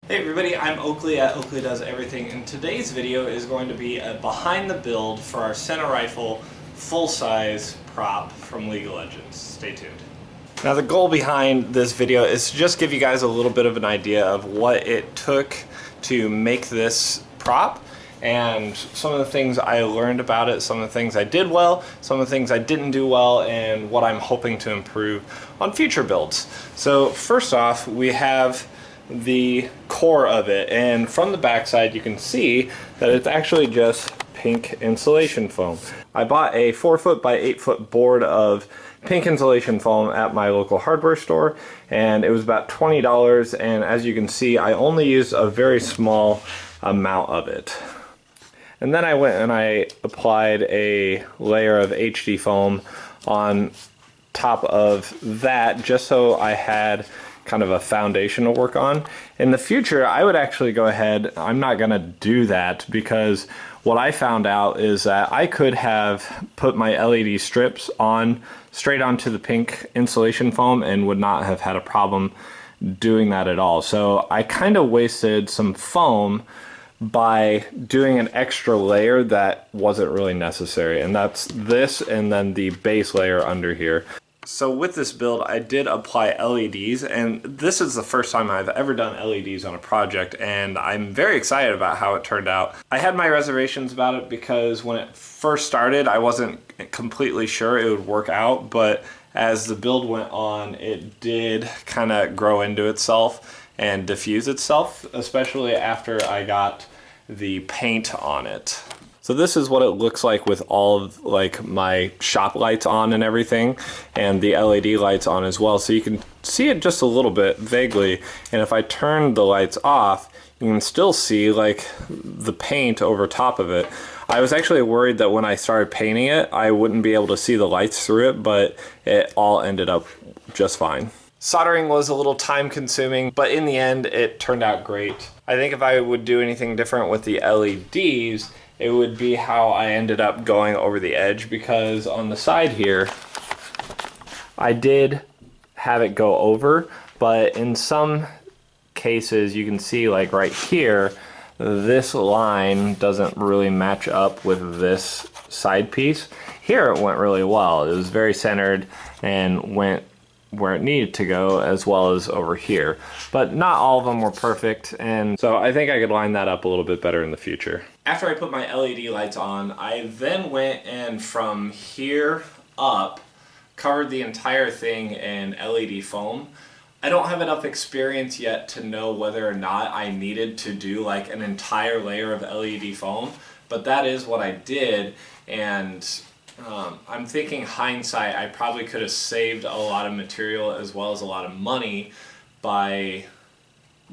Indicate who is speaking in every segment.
Speaker 1: Hey everybody, I'm Oakley at Oakley Does Everything, and today's video is going to be a behind the build for our Senna Rifle full-size prop from League of Legends. Stay tuned. Now the goal behind this video is to just give you guys a little bit of an idea of what it took to make this prop and some of the things I learned about it, some of the things I did well, some of the things I didn't do well, and what I'm hoping to improve on future builds. So first off, we have the core of it, and from the backside you can see that it's actually just pink insulation foam. I bought a 4-foot by 8-foot board of pink insulation foam at my local hardware store, and it was about $20, and as you can see I only used a very small amount of it. And then I went and I applied a layer of HD foam on top of that just so I had kind of a foundation to work on. In the future, I would actually go ahead, I'm not gonna do that because what I found out is that I could have put my LED strips on straight onto the pink insulation foam and would not have had a problem doing that at all. So I kind of wasted some foam by doing an extra layer that wasn't really necessary, and that's this and then the base layer under here. So with this build, I did apply LEDs, and this is the first time I've ever done LEDs on a project, and I'm very excited about how it turned out. I had my reservations about it because when it first started, I wasn't completely sure it would work out, but as the build went on, it did kind of grow into itself and diffuse itself, especially after I got the paint on it. So this is what it looks like with all of like my shop lights on and everything, and the LED lights on as well. So you can see it just a little bit vaguely, and if I turn the lights off, you can still see like the paint over top of it. I was actually worried that when I started painting it, I wouldn't be able to see the lights through it, but it all ended up just fine. Soldering was a little time consuming, but in the end, it turned out great. I think if I would do anything different with the LEDs, it would be how I ended up going over the edge, because on the side here, I did have it go over, but in some cases you can see like right here, this line doesn't really match up with this side piece. Here it went really well. It was very centered and went where it needed to go, as well as over here, but not all of them were perfect, and so I think I could line that up a little bit better in the future. After I put my LED lights on, I then went and from here up covered the entire thing in LED foam. I don't have enough experience yet to know whether or not I needed to do like an entire layer of LED foam, but that is what I did, and I'm thinking hindsight, I probably could have saved a lot of material as well as a lot of money by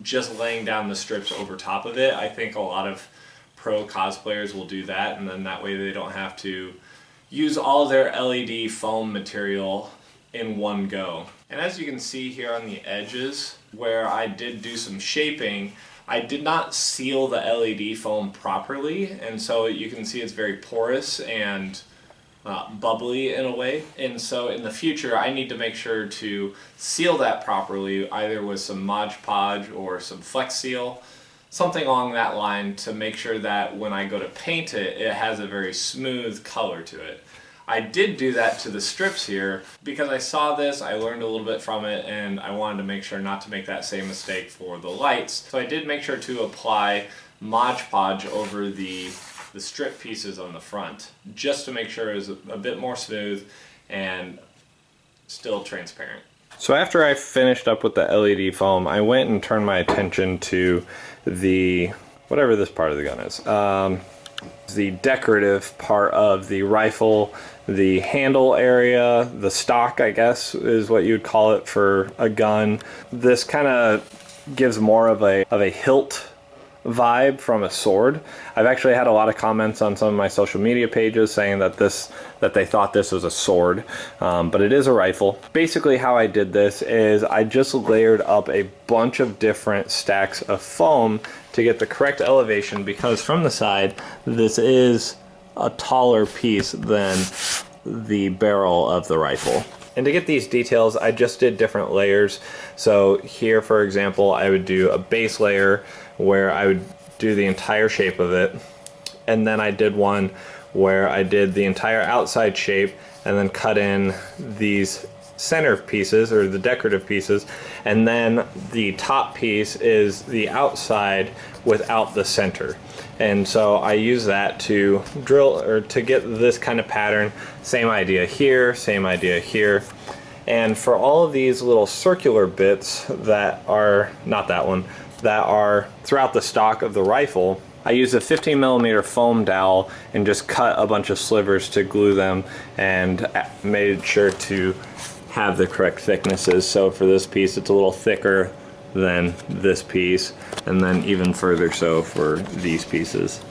Speaker 1: just laying down the strips over top of it. I think a lot of pro cosplayers will do that, and then that way they don't have to use all their LED foam material in one go. And as you can see here on the edges where I did do some shaping, I did not seal the LED foam properly, and so you can see it's very porous and bubbly in a way, and so in the future I need to make sure to seal that properly, either with some Mod Podge or some Flex Seal, something along that line, to make sure that when I go to paint it, it has a very smooth color to it. I did do that to the strips here because I saw this, I learned a little bit from it, and I wanted to make sure not to make that same mistake for the lights. So I did make sure to apply Mod Podge over the strip pieces on the front, just to make sure it was a bit more smooth and still transparent. So after I finished up with the LED foam, I went and turned my attention to the, whatever this part of the gun is, the decorative part of the rifle, the handle area, the stock, I guess is what you'd call it for a gun. This kind of gives more of a hilt vibe from a sword. I've actually had a lot of comments on some of my social media pages saying that they thought this was a sword, but it is a rifle. Basically how I did this is I just layered up a bunch of different stacks of foam to get the correct elevation, because from the side this is a taller piece than the barrel of the rifle. And to get these details, I just did different layers. So here, for example, I would do a base layer where I would do the entire shape of it. And then I did one where I did the entire outside shape and then cut in these center pieces, or the decorative pieces. And then the top piece is the outside without the center. And so I use that to drill, or to get this kind of pattern. Same idea here, same idea here. And for all of these little circular bits that are, not that one, that are throughout the stock of the rifle, I used a 15mm foam dowel and just cut a bunch of slivers to glue them, and made sure to have the correct thicknesses. So for this piece, it's a little thicker than this piece, and then even further so for these pieces.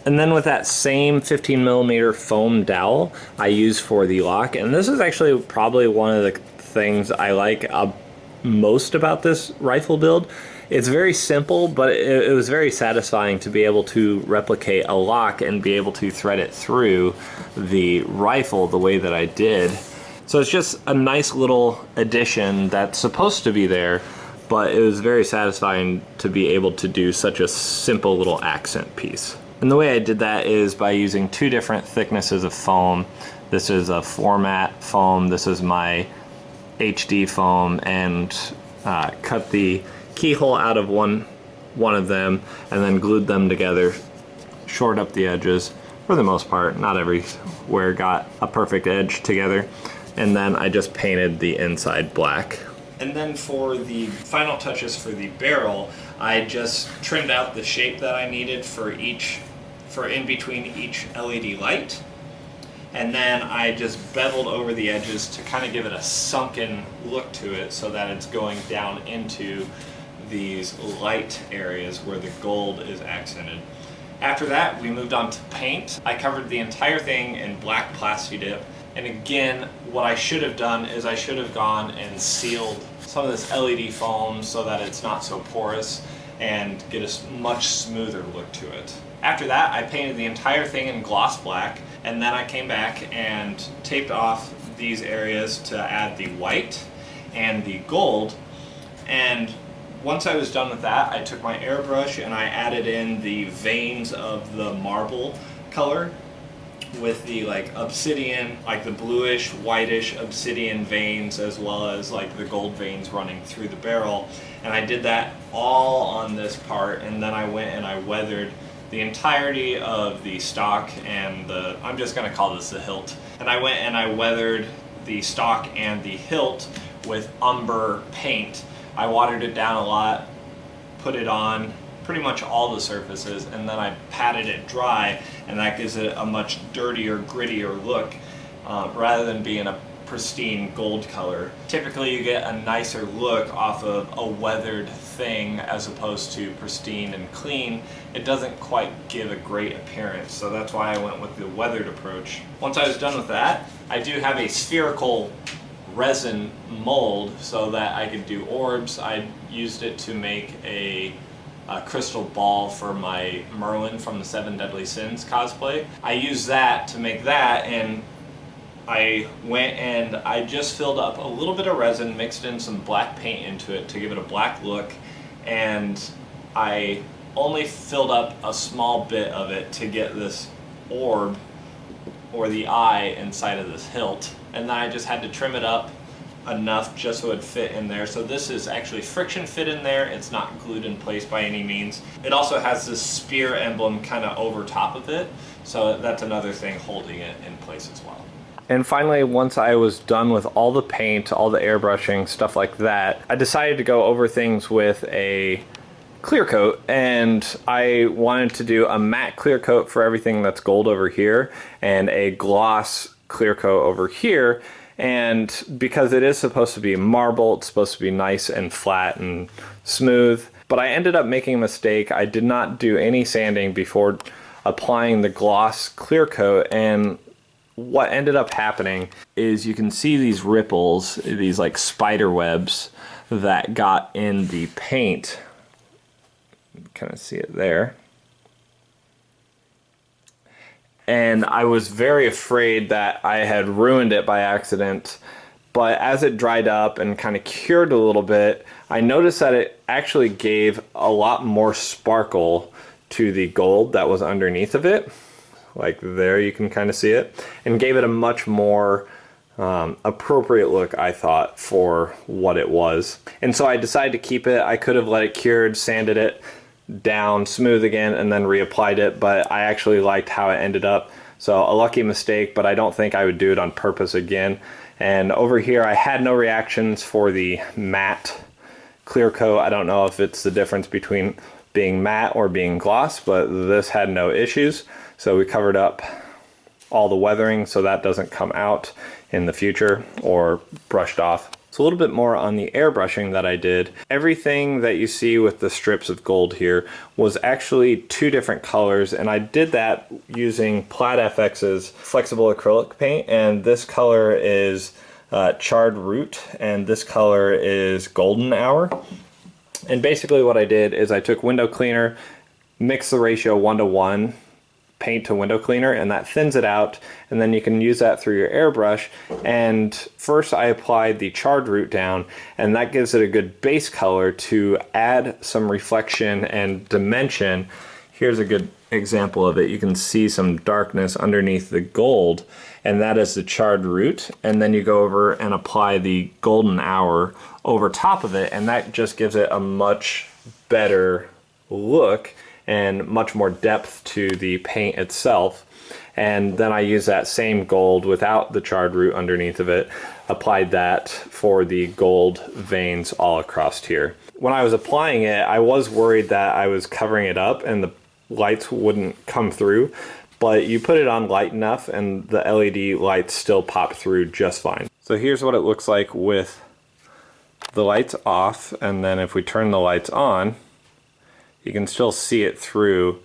Speaker 1: And then with that same 15mm foam dowel I use for the lock, and this is actually probably one of the things I like most about this rifle build. It's very simple, but it was very satisfying to be able to replicate a lock and be able to thread it through the rifle the way that I did. So it's just a nice little addition that's supposed to be there, but it was very satisfying to be able to do such a simple little accent piece. And the way I did that is by using two different thicknesses of foam. This is a format foam, this is my HD foam, and cut the keyhole out of one of them and then glued them together, shored up the edges for the most part, not everywhere got a perfect edge together, and then I just painted the inside black. And then for the final touches for the barrel, I just trimmed out the shape that I needed for in between each LED light. And then I just beveled over the edges to kind of give it a sunken look to it, so that it's going down into these light areas where the gold is accented. After that, we moved on to paint. I covered the entire thing in black Plasti Dip. And again, what I should have done is I should have gone and sealed some of this LED foam so that it's not so porous and get a much smoother look to it. After that, I painted the entire thing in gloss black, and then I came back and taped off these areas to add the white and the gold. And once I was done with that, I took my airbrush and I added in the veins of the marble color with the like obsidian, like the bluish, whitish obsidian veins, as well as like the gold veins running through the barrel. And I did that all on this part, and then I went and I weathered the entirety of the stock and the, I'm just going to call this the hilt. And I went and I weathered the stock and the hilt with umber paint. I watered it down a lot, put it on pretty much all the surfaces, and then I patted it dry, and that gives it a much dirtier, grittier look rather than being a pristine gold color. Typically you get a nicer look off of a weathered thing as opposed to pristine and clean. It doesn't quite give a great appearance, so that's why I went with the weathered approach. Once I was done with that, I do have a spherical resin mold so that I could do orbs. I used it to make a crystal ball for my Merlin from the 7 Deadly Sins cosplay. I used that to make that, and I went and I just filled up a little bit of resin, mixed in some black paint into it to give it a black look, and I only filled up a small bit of it to get this orb or the eye inside of this hilt, and then I just had to trim it up enough just so it fit in there. So this is actually friction fit in there, it's not glued in place by any means. It also has this spear emblem kind of over top of it, so that's another thing holding it in place as well. And finally, once I was done with all the paint, all the airbrushing, stuff like that, I decided to go over things with a clear coat, and I wanted to do a matte clear coat for everything that's gold over here and a gloss clear coat over here. And because it is supposed to be marble, it's supposed to be nice and flat and smooth, but I ended up making a mistake. I did not do any sanding before applying the gloss clear coat, and what ended up happening is you can see these ripples, these like spider webs that got in the paint. Kind of see it there. And I was very afraid that I had ruined it by accident, but as it dried up and kind of cured a little bit, I noticed that it actually gave a lot more sparkle to the gold that was underneath of it. Like there you can kind of see it, and gave it a much more appropriate look, I thought, for what it was. And so I decided to keep it. I could have let it cured, sanded it down smooth again, and then reapplied it, but I actually liked how it ended up. So a lucky mistake, but I don't think I would do it on purpose again. And over here I had no reactions for the matte clear coat. I don't know if it's the difference between being matte or being gloss, but this had no issues. So we covered up all the weathering so that doesn't come out in the future or brushed off. So a little bit more on the airbrushing that I did. Everything that you see with the strips of gold here was actually 2 different colors, and I did that using Plaid FX's flexible acrylic paint, and this color is charred root and this color is golden hour. And basically what I did is I took window cleaner, mixed the ratio 1:1 paint to window cleaner, and that thins it out, and then you can use that through your airbrush. And first I applied the charred root down, and that gives it a good base color to add some reflection and dimension. Here's a good example of it. You can see some darkness underneath the gold, and that is the charred root. And then you go over and apply the golden hour over top of it, and that just gives it a much better look and much more depth to the paint itself. And then I use that same gold without the charred root underneath of it, applied that for the gold veins all across here. When I was applying it, I was worried that I was covering it up and the lights wouldn't come through, but you put it on light enough and the LED lights still pop through just fine. So here's what it looks like with the lights off, and then if we turn the lights on, you can still see it through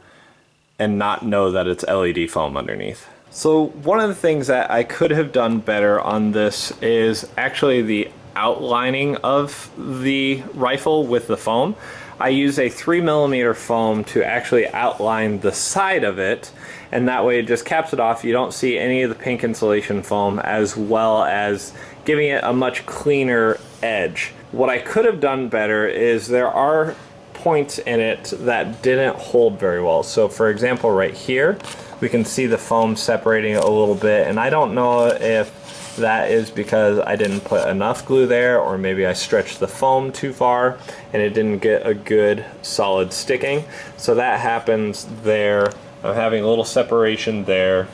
Speaker 1: and not know that it's LED foam underneath. So one of the things that I could have done better on this is actually the outlining of the rifle with the foam. I use a 3mm foam to actually outline the side of it, and that way it just caps it off. You don't see any of the pink insulation foam, as well as giving it a much cleaner edge. What I could have done better is there are points in it that didn't hold very well. So for example, right here we can see the foam separating a little bit, and I don't know if that is because I didn't put enough glue there, or maybe I stretched the foam too far and it didn't get a good solid sticking. So that happens there. I'm having a little separation there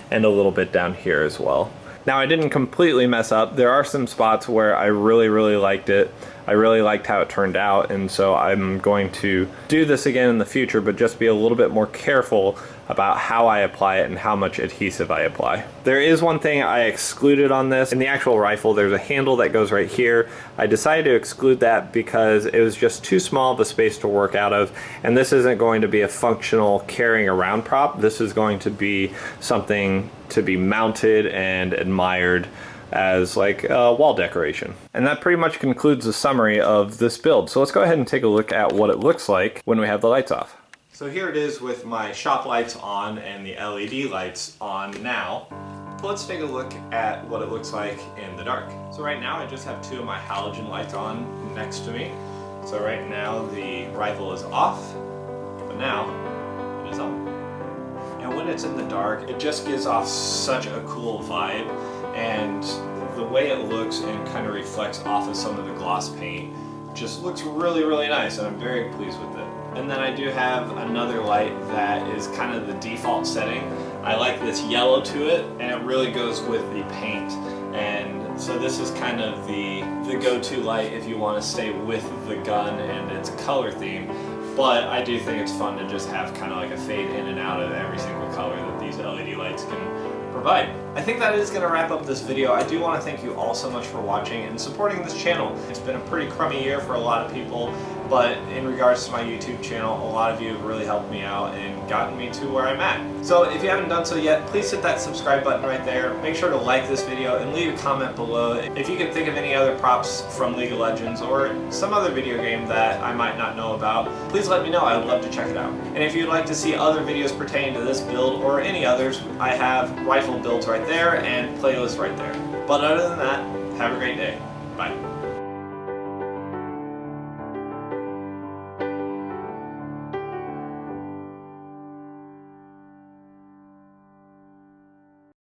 Speaker 1: and a little bit down here as well. Now I didn't completely mess up. There are some spots where I really liked it. I really liked how it turned out, and so I'm going to do this again in the future, but just be a little bit more careful about how I apply it and how much adhesive I apply. There is one thing I excluded on this. In the actual rifle, there's a handle that goes right here. I decided to exclude that because it was just too small of a space to work out of, and this isn't going to be a functional carrying around prop. This is going to be something to be mounted and admired as like a wall decoration. And that pretty much concludes the summary of this build. So let's go ahead and take a look at what it looks like when we have the lights off. So here it is with my shop lights on and the LED lights on now. Let's take a look at what it looks like in the dark. So right now I just have 2 of my halogen lights on next to me. So right now the rifle is off, but now it is on. And when it's in the dark, it just gives off such a cool vibe, and the way it looks and kind of reflects off of some of the gloss paint just looks really nice, and I'm very pleased with it. And then I do have another light that is kind of the default setting. I like this yellow to it, and it really goes with the paint. And so this is kind of the go-to light if you want to stay with the gun and its color theme. But I do think it's fun to just have kind of like a fade in and out of every single color that these LED lights can provide. I think that is going to wrap up this video. I do want to thank you all so much for watching and supporting this channel. It's been a pretty crummy year for a lot of people, but in regards to my YouTube channel, a lot of you have really helped me out and gotten me to where I'm at. So if you haven't done so yet, please hit that subscribe button right there. Make sure to like this video and leave a comment below. If you can think of any other props from League of Legends or some other video game that I might not know about, please let me know. I would love to check it out. And if you'd like to see other videos pertaining to this build or any others, I have rifle builds right there and playlists right there. But other than that, have a great day. Bye.